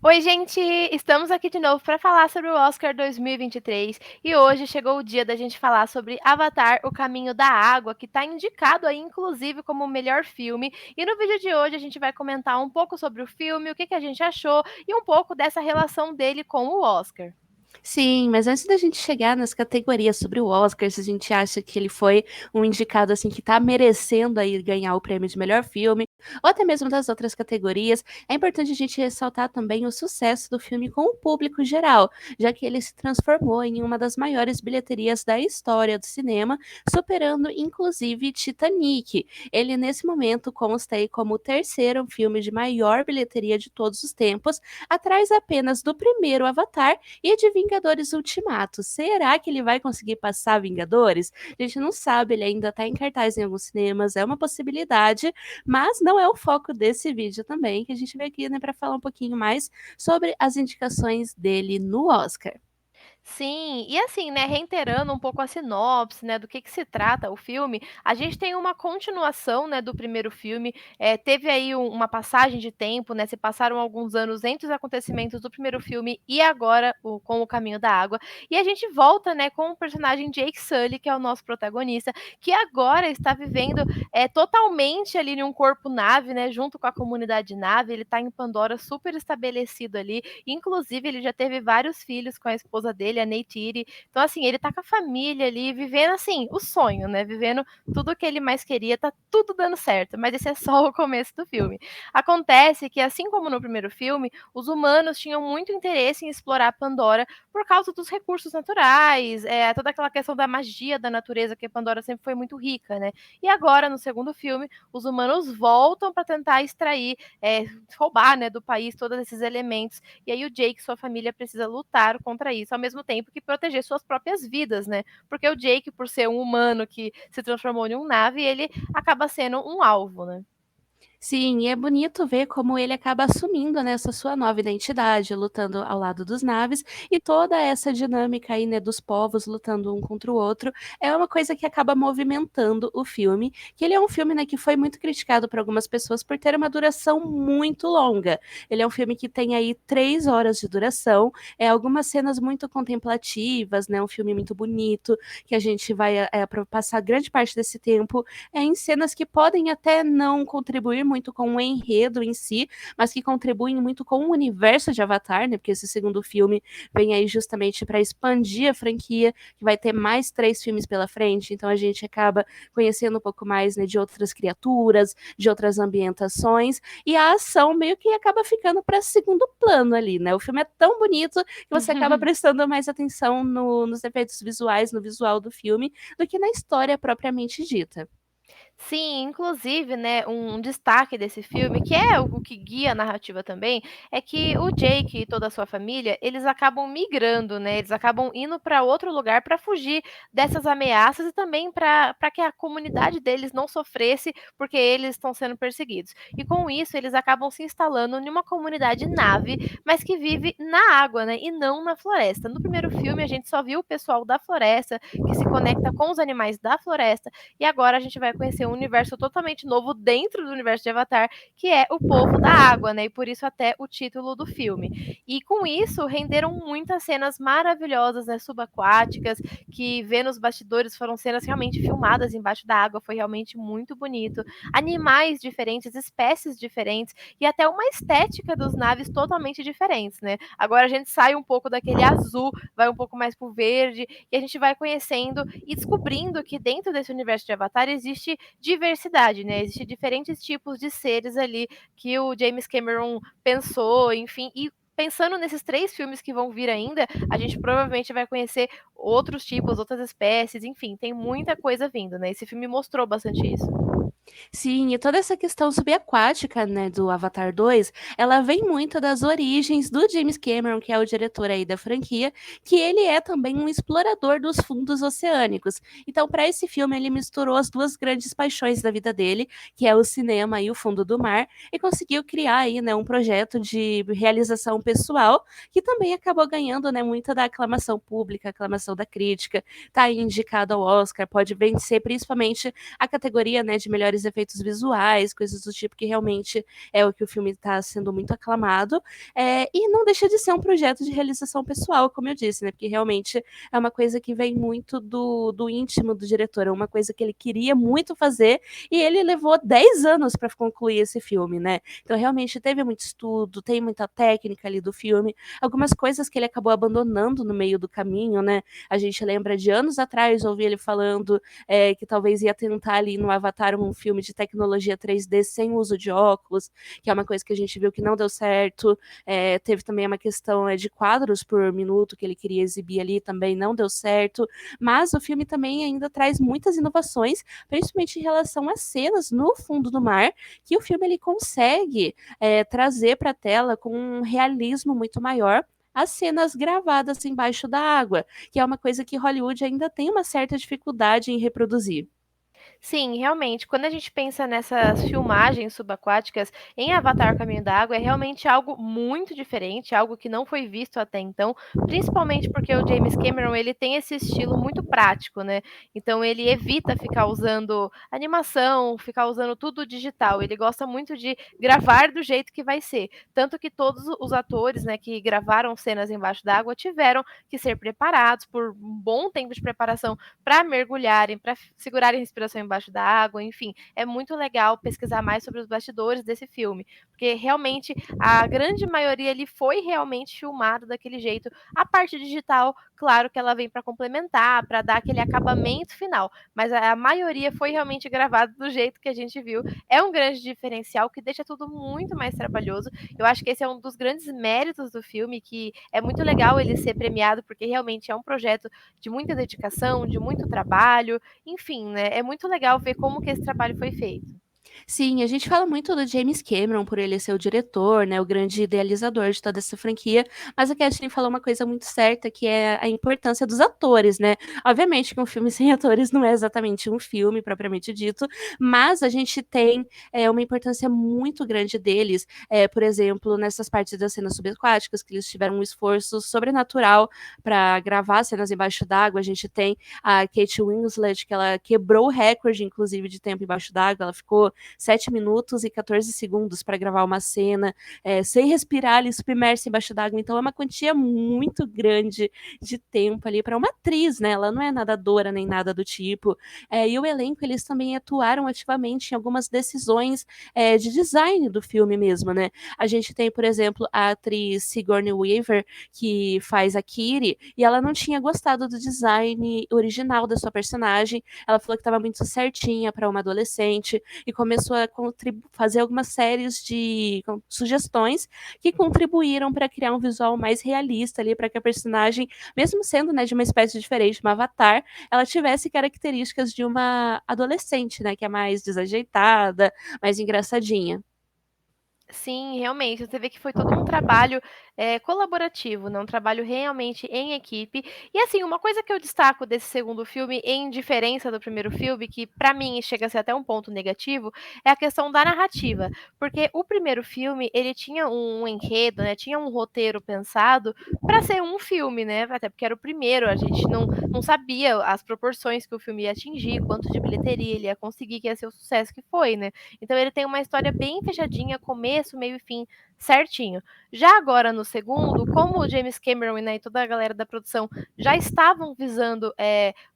Oi, gente! Estamos aqui de novo para falar sobre o Oscar 2023 e hoje chegou o dia da gente falar sobre Avatar: O Caminho da Água, que está indicado aí, inclusive, como o melhor filme. E no vídeo de hoje a gente vai comentar um pouco sobre o filme, o que a gente achou e um pouco dessa relação dele com o Oscar. Sim, mas antes da gente chegar nas categorias sobre o Oscar, se a gente acha que ele foi um indicado assim que tá merecendo aí ganhar o prêmio de melhor filme, ou até mesmo das outras categorias, é importante a gente ressaltar também o sucesso do filme com o público geral, já que ele se transformou em uma das maiores bilheterias da história do cinema, superando inclusive Titanic. Ele nesse momento consta aí como o terceiro filme de maior bilheteria de todos os tempos, atrás apenas do primeiro Avatar e de Vingadores Ultimato. Será que ele vai conseguir passar Vingadores? A gente não sabe, ele ainda tá em cartaz em alguns cinemas, é uma possibilidade, mas não é o foco desse vídeo também, que a gente veio aqui, né, para falar um pouquinho mais sobre as indicações dele no Oscar. Sim, e assim, né, reiterando um pouco a sinopse, né, do que se trata o filme, a gente tem uma continuação, né, do primeiro filme, teve aí uma passagem de tempo, né, se passaram alguns anos entre os acontecimentos do primeiro filme e agora com o Caminho da Água, e a gente volta, né, com o personagem Jake Sully, que é o nosso protagonista, que agora está vivendo totalmente ali em um corpo nave, né, junto com a comunidade nave, ele está em Pandora super estabelecido ali, inclusive ele já teve vários filhos com a esposa dele, a Neytiri. Então, assim, ele tá com a família ali, vivendo, assim, o sonho, né? Vivendo tudo o que ele mais queria, tá tudo dando certo. Mas esse é só o começo do filme. Acontece que, assim como no primeiro filme, os humanos tinham muito interesse em explorar Pandora por causa dos recursos naturais, toda aquela questão da magia da natureza, que Pandora sempre foi muito rica, né? E agora, no segundo filme, os humanos voltam para tentar extrair, roubar, né, do país todos esses elementos. E aí o Jake e sua família precisa lutar contra isso, ao mesmo tempo que proteger suas próprias vidas, né? Porque o Jake, por ser um humano que se transformou em um nave, ele acaba sendo um alvo, né? Sim, e é bonito ver como ele acaba assumindo, né, essa sua nova identidade, lutando ao lado dos naves, e toda essa dinâmica aí, né, dos povos lutando um contra o outro, é uma coisa que acaba movimentando o filme, que ele é um filme, né, que foi muito criticado por algumas pessoas por ter uma duração muito longa. Ele é um filme que tem aí 3 horas de duração, algumas cenas muito contemplativas, né, um filme muito bonito, que a gente vai passar grande parte desse tempo em cenas que podem até não contribuir muito com o enredo em si, mas que contribuem muito com o universo de Avatar, né? Porque esse segundo filme vem aí justamente para expandir a franquia, que vai ter mais 3 filmes pela frente, então a gente acaba conhecendo um pouco mais, né, de outras criaturas, de outras ambientações, e a ação meio que acaba ficando para segundo plano ali, né? O filme é tão bonito que você acaba prestando mais atenção nos efeitos visuais, no visual do filme, do que na história propriamente dita. Sim, inclusive, né, um destaque desse filme, que é o que guia a narrativa também, é que o Jake e toda a sua família, eles acabam migrando, né? Eles acabam indo para outro lugar para fugir dessas ameaças e também para que a comunidade deles não sofresse porque eles estão sendo perseguidos. E com isso, eles acabam se instalando em uma comunidade nave, mas que vive na água, né, e não na floresta. No primeiro filme, a gente só viu o pessoal da floresta que se conecta com os animais da floresta e agora a gente vai conhecer um universo totalmente novo dentro do universo de Avatar, que é o povo da água, né? E por isso até o título do filme. E com isso renderam muitas cenas maravilhosas, né, subaquáticas, que vê nos bastidores foram cenas realmente filmadas embaixo da água, foi realmente muito bonito. Animais diferentes, espécies diferentes e até uma estética dos naves totalmente diferentes, né? Agora a gente sai um pouco daquele azul, vai um pouco mais pro verde e a gente vai conhecendo e descobrindo que dentro desse universo de Avatar existe diversidade, né? Existem diferentes tipos de seres ali que o James Cameron pensou, enfim, e pensando nesses 3 filmes que vão vir ainda, a gente provavelmente vai conhecer outros tipos, outras espécies, enfim, tem muita coisa vindo, né? Esse filme mostrou bastante isso. Sim, e toda essa questão subaquática, né, do Avatar 2, ela vem muito das origens do James Cameron, que é o diretor aí da franquia, que ele é também um explorador dos fundos oceânicos. Então, para esse filme, ele misturou as duas grandes paixões da vida dele, que é o cinema e o fundo do mar, e conseguiu criar aí, né, um projeto de realização pessoal, que também acabou ganhando, né, muita da aclamação pública, aclamação avaliação da crítica, tá indicado ao Oscar, pode vencer principalmente a categoria, né, de melhores efeitos visuais, coisas do tipo, que realmente é o que o filme está sendo muito aclamado. E não deixa de ser um projeto de realização pessoal, como eu disse, né? Porque realmente é uma coisa que vem muito do íntimo do diretor, é uma coisa que ele queria muito fazer e ele levou 10 anos para concluir esse filme, né? Então realmente teve muito estudo, tem muita técnica ali do filme, algumas coisas que ele acabou abandonando no meio do caminho, né? A gente lembra de anos atrás, ouvir ele falando que talvez ia tentar ali no Avatar um filme de tecnologia 3D sem uso de óculos, que é uma coisa que a gente viu que não deu certo. Teve também uma questão de quadros por minuto que ele queria exibir ali, também não deu certo. Mas o filme também ainda traz muitas inovações, principalmente em relação às cenas no fundo do mar, que o filme ele consegue trazer para a tela com um realismo muito maior as cenas gravadas embaixo da água, que é uma coisa que Hollywood ainda tem uma certa dificuldade em reproduzir. Sim, realmente, quando a gente pensa nessas filmagens subaquáticas em Avatar: O Caminho da Água, é realmente algo muito diferente, algo que não foi visto até então, principalmente porque o James Cameron, ele tem esse estilo muito prático, né, então ele evita ficar usando animação, ficar usando tudo digital, ele gosta muito de gravar do jeito que vai ser, tanto que todos os atores, né, que gravaram cenas embaixo d'água tiveram que ser preparados por um bom tempo de preparação para mergulharem, para segurarem a respiração embaixo da água, enfim, é muito legal pesquisar mais sobre os bastidores desse filme, porque realmente a grande maioria ele foi realmente filmado daquele jeito. A parte digital, claro que ela vem para complementar, para dar aquele acabamento final, mas a maioria foi realmente gravado do jeito que a gente viu. É um grande diferencial que deixa tudo muito mais trabalhoso. Eu acho que esse é um dos grandes méritos do filme, que é muito legal ele ser premiado, porque realmente é um projeto de muita dedicação, de muito trabalho, enfim, né? É muito legal ver como que esse trabalho foi feito. Sim, a gente fala muito do James Cameron por ele ser o diretor, né, o grande idealizador de toda essa franquia, mas a Kathleen falou uma coisa muito certa, que é a importância dos atores, né? Obviamente que um filme sem atores não é exatamente um filme propriamente dito, mas a gente tem uma importância muito grande deles, por exemplo, nessas partes das cenas subaquáticas, que eles tiveram um esforço sobrenatural para gravar cenas embaixo d'água. A gente tem a Kate Winslet, que ela quebrou o recorde, inclusive, de tempo embaixo d'água, ela ficou 7 minutos e 14 segundos para gravar uma cena, sem respirar ali, submersa embaixo d'água. Então é uma quantia muito grande de tempo ali para uma atriz, né? Ela não é nadadora nem nada do tipo. E o elenco, eles também atuaram ativamente em algumas decisões de design do filme mesmo, né? A gente tem, por exemplo, a atriz Sigourney Weaver, que faz a Kiri, e ela não tinha gostado do design original da sua personagem. Ela falou que estava muito certinha para uma adolescente e começou a fazer algumas séries de sugestões que contribuíram para criar um visual mais realista ali, para que a personagem, mesmo sendo, né, de uma espécie diferente, uma avatar, ela tivesse características de uma adolescente, né, que é mais desajeitada, mais engraçadinha. Sim, realmente, você vê que foi todo um trabalho, colaborativo, né, um trabalho realmente em equipe. E, assim, uma coisa que eu destaco desse segundo filme, em diferença do primeiro filme, que pra mim chega a ser até um ponto negativo, é a questão da narrativa. Porque o primeiro filme, ele tinha um enredo, né, tinha um roteiro pensado pra ser um filme, né, até porque era o primeiro, a gente não sabia as proporções que o filme ia atingir, quanto de bilheteria ele ia conseguir, que ia ser o sucesso que foi, né. Então ele tem uma história bem fechadinha, começo, meio e fim certinho. Já agora no segundo, como o James Cameron, né, e toda a galera da produção já estavam visando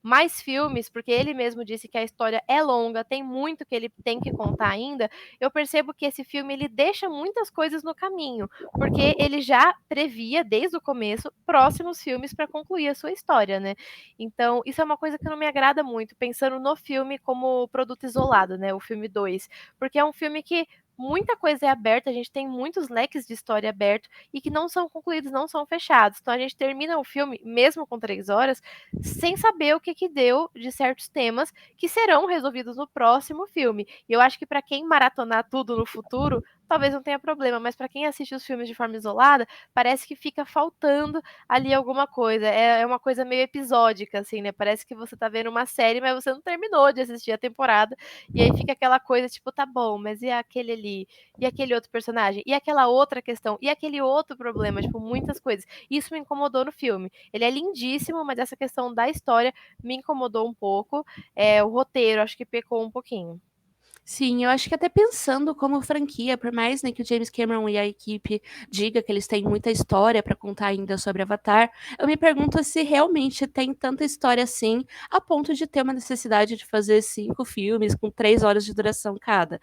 mais filmes, porque ele mesmo disse que a história é longa, tem muito que ele tem que contar ainda, eu percebo que esse filme ele deixa muitas coisas no caminho, porque ele já previa desde o começo próximos filmes para concluir a sua história, né? Então, isso é uma coisa que não me agrada muito, pensando no filme como produto isolado, né, o filme 2, porque é um filme que muita coisa é aberta, a gente tem muitos leques de história aberto e que não são concluídos, não são fechados. Então a gente termina o filme, mesmo com 3 horas, sem saber o que que deu de certos temas que serão resolvidos no próximo filme. E eu acho que para quem maratonar tudo no futuro, talvez não tenha problema, mas pra quem assiste os filmes de forma isolada, parece que fica faltando ali alguma coisa. É uma coisa meio episódica, assim, né, parece que você tá vendo uma série, mas você não terminou de assistir a temporada, e aí fica aquela coisa tipo: "Tá bom, mas e aquele ali? E aquele outro personagem? E aquela outra questão? E aquele outro problema?", tipo, muitas coisas. Isso me incomodou no filme. Ele é lindíssimo, mas essa questão da história me incomodou um pouco, o roteiro acho que pecou um pouquinho. Sim, eu acho que até pensando como franquia, por mais, né, que o James Cameron e a equipe diga que eles têm muita história para contar ainda sobre Avatar, eu me pergunto se realmente tem tanta história assim, a ponto de ter uma necessidade de fazer 5 filmes com 3 horas de duração cada.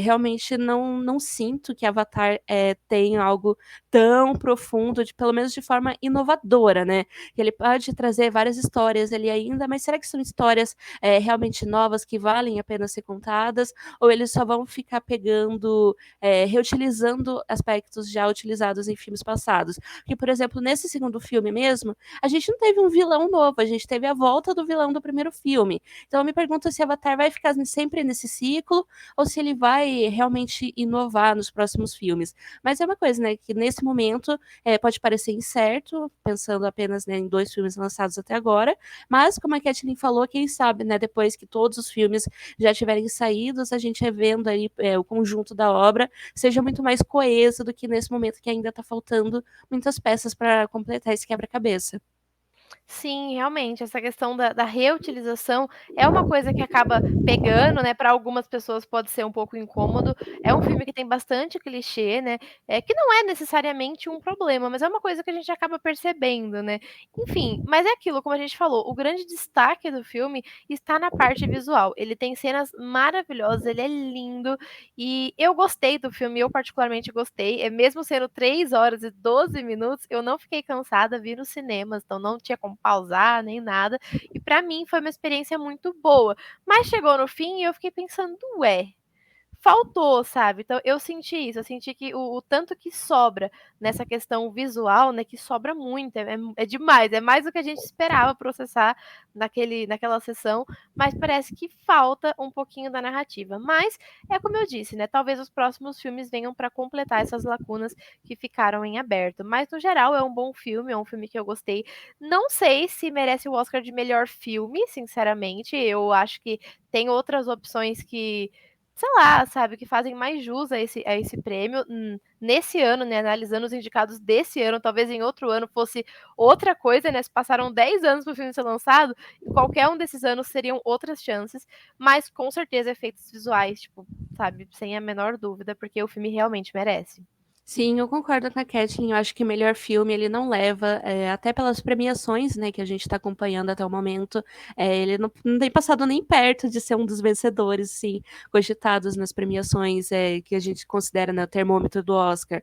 Realmente não sinto que Avatar, tem algo tão profundo, de pelo menos de forma inovadora, né. Que ele pode trazer várias histórias ali ainda, mas será que são histórias, realmente novas que valem a pena ser contadas? Ou eles só vão ficar pegando, reutilizando aspectos já utilizados em filmes passados. Porque, por exemplo, nesse segundo filme mesmo, a gente não teve um vilão novo, a gente teve a volta do vilão do primeiro filme. Então eu me pergunto se Avatar vai ficar sempre nesse ciclo ou se ele vai realmente inovar nos próximos filmes. Mas é uma coisa, né, que nesse momento, pode parecer incerto, pensando apenas, né, em 2 filmes lançados até agora, mas como a Kathleen falou, quem sabe, né, depois que todos os filmes já tiverem saídos, a gente revendo aí, o conjunto da obra, seja muito mais coeso do que nesse momento que ainda está faltando muitas peças para completar esse quebra-cabeça. Sim, realmente, essa questão da reutilização é uma coisa que acaba pegando, né, para algumas pessoas pode ser um pouco incômodo. É um filme que tem bastante clichê, né, que não é necessariamente um problema, mas é uma coisa que a gente acaba percebendo, né. Enfim, mas é aquilo, como a gente falou, o grande destaque do filme está na parte visual. Ele tem cenas maravilhosas, ele é lindo, e eu gostei do filme, eu particularmente gostei, mesmo sendo 3 horas e 12 minutos, eu não fiquei cansada, vi nos cinemas, então não tinha como pausar nem nada, e pra mim foi uma experiência muito boa. Mas chegou no fim e eu fiquei pensando: "Ué, faltou", sabe. Então eu senti isso, eu senti que o tanto que sobra nessa questão visual, né, que sobra muito, é demais, é mais do que a gente esperava processar naquela sessão, mas parece que falta um pouquinho da narrativa. Mas é como eu disse, né, talvez os próximos filmes venham para completar essas lacunas que ficaram em aberto. Mas no geral é um bom filme, é um filme que eu gostei. Não sei se merece o Oscar de melhor filme, sinceramente, eu acho que tem outras opções que sei lá, sabe, que fazem mais jus a esse prêmio, nesse ano, né, analisando os indicados desse ano, talvez em outro ano fosse outra coisa, né, se passaram 10 anos para o filme ser lançado, em qualquer um desses anos seriam outras chances, mas com certeza efeitos visuais, tipo, sabe, sem a menor dúvida, porque o filme realmente merece. Sim, eu concordo com a Kathleen, eu acho que melhor filme ele não leva, até pelas premiações, né, que a gente está acompanhando até o momento, ele não tem passado nem perto de ser um dos vencedores, sim, cogitados nas premiações, que a gente considera, né, o termômetro do Oscar.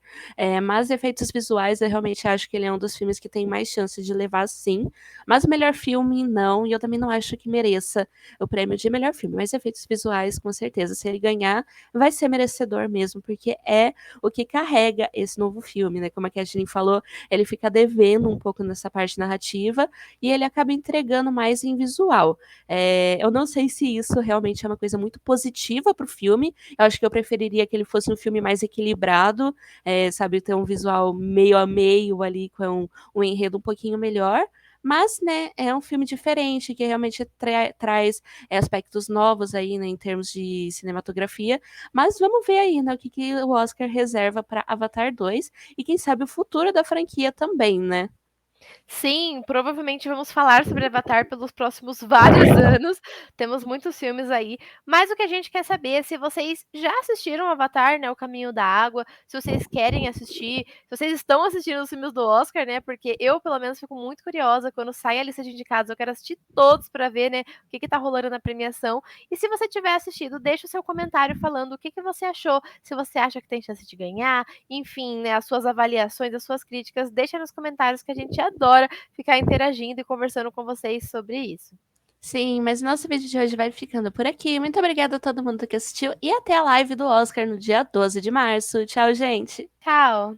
Mas efeitos visuais, eu realmente acho que ele é um dos filmes que tem mais chance de levar, sim, mas o melhor filme não, e eu também não acho que mereça o prêmio de melhor filme, mas efeitos visuais, com certeza, se ele ganhar, vai ser merecedor mesmo, porque é o que carrega esse novo filme, né? Como a Kathleen falou, ele fica devendo um pouco nessa parte narrativa e ele acaba entregando mais em visual. Eu não sei se isso realmente é uma coisa muito positiva para o filme. Eu acho que eu preferiria que ele fosse um filme mais equilibrado, sabe, ter um visual meio a meio ali com um enredo um pouquinho melhor. Mas, né, é um filme diferente que realmente traz aspectos novos aí, né, em termos de cinematografia, mas vamos ver aí, né, o que que o Oscar reserva para Avatar 2 e quem sabe o futuro da franquia também, né. Sim, provavelmente vamos falar sobre Avatar pelos próximos vários anos. Temos muitos filmes aí, mas o que a gente quer saber é se vocês já assistiram Avatar, né, O Caminho da Água, se vocês querem assistir, se vocês estão assistindo os filmes do Oscar, né, porque eu, pelo menos, fico muito curiosa quando sai a lista de indicados, eu quero assistir todos para ver, né, o que que tá rolando na premiação. E se você tiver assistido, deixa o seu comentário falando o que que você achou, se você acha que tem chance de ganhar, enfim, né, as suas avaliações, as suas críticas, deixa nos comentários que a gente adora ficar interagindo e conversando com vocês sobre isso. Sim, mas nosso vídeo de hoje vai ficando por aqui. Muito obrigada a todo mundo que assistiu e até a live do Oscar no dia 12 de março. Tchau, gente. Tchau!